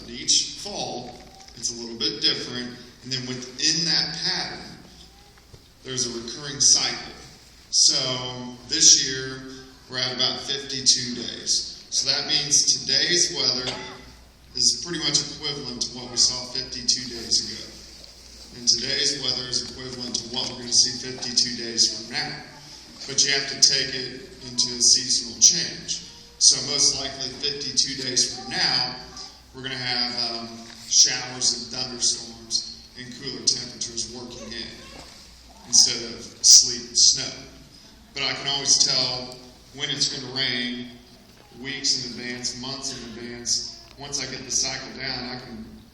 But each fall, it's a little bit different. And then within that pattern, there's a recurring cycle. So this year, we're at about 52 days. So that means today's weather is pretty much equivalent to what we saw 52 days ago. And today's weather is equivalent to what we're going to see 52 days from now. But you have to take it into a seasonal change. So most likely 52 days from now, we're going to have showers and thunderstorms and cooler temperatures working in instead of sleet and snow. But I can always tell when it's going to rain weeks in advance, months in advance. Once I get the cycle down,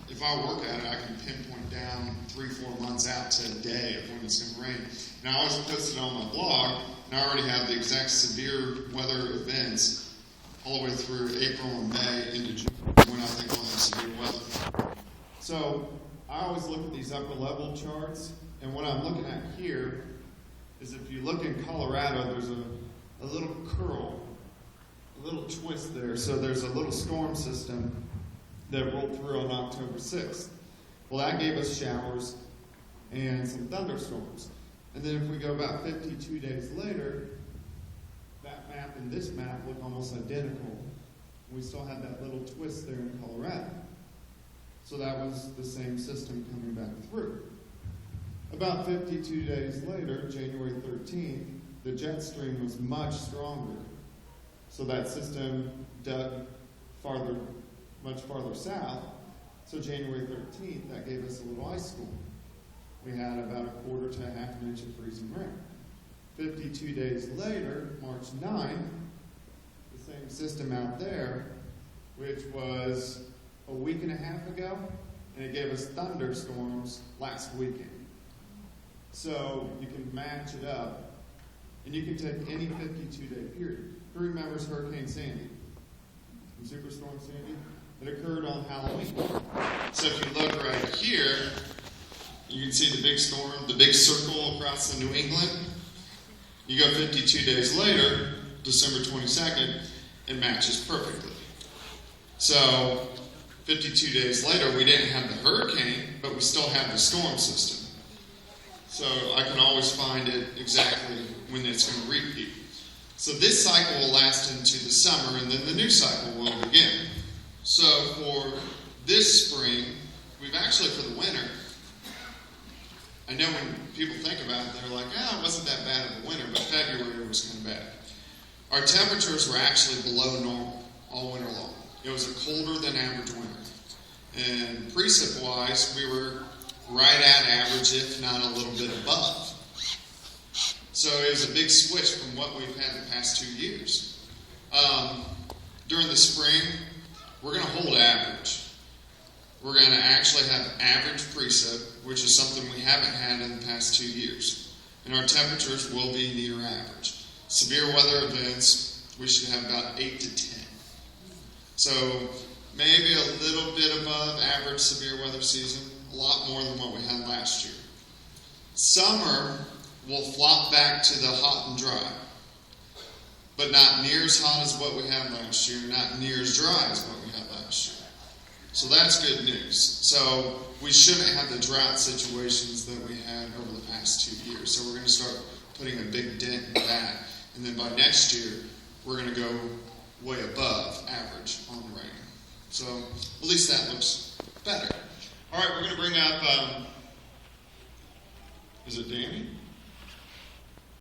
if I work at it, I can pinpoint down 3-4 months out to a day of when it's going to rain. And I always post it on my blog, and I already have the exact severe weather events all the way through April and May into June when I think we'll have severe weather. So I always look at these upper level charts, and what I'm looking at here is if you look in Colorado, there's a little curl, a little twist there. So there's a little storm system that rolled through on October 6th. Well, that gave us showers and some thunderstorms. And then if we go about 52 days later, that map and this map look almost identical. We still had that little twist there in Colorado. So that was the same system coming back through. About 52 days later, January 13th, the jet stream was much stronger. So that system dug much farther south. So January 13th, that gave us a little ice storm. We had about 1/4 to 1/2 inch of freezing rain. 52 days later, March 9th, the same system out there, which was a week and a half ago, and it gave us thunderstorms last weekend. So you can match it up, and you can take any 52-day period. Who remembers Hurricane Sandy? From Superstorm Sandy? It occurred on Halloween. So if you look right here, you can see the big storm, the big circle across the New England. You go 52 days later, December 22nd, it matches perfectly. So 52 days later, we didn't have the hurricane, but we still have the storm system. So I can always find it exactly when it's going to repeat. So this cycle will last into the summer, and then the new cycle will begin. So for this spring, we've actually, for the winter, I know when people think about it, they're like, it wasn't that bad of a winter, but February was kind of bad. Our temperatures were actually below normal all winter long. It was a colder than average winter. And precip-wise, we were right at average, if not a little bit above. So it was a big switch from what we've had the past 2 years. During the spring, we're going to hold average. We're going to actually have average precip, which is something we haven't had in the past 2 years. And our temperatures will be near average. Severe weather events, we should have about 8 to 10. So maybe a little bit above average severe weather season, a lot more than what we had last year. Summer will flop back to the hot and dry, but not near as hot as what we had last year, not near as dry as what we had last year. So that's good news. So we shouldn't have the drought situations that we had over the past 2 years. So we're going to start putting a big dent in that. And then by next year, we're going to go way above average on rain. So at least that looks better. All right, we're going to bring up, is it Danny?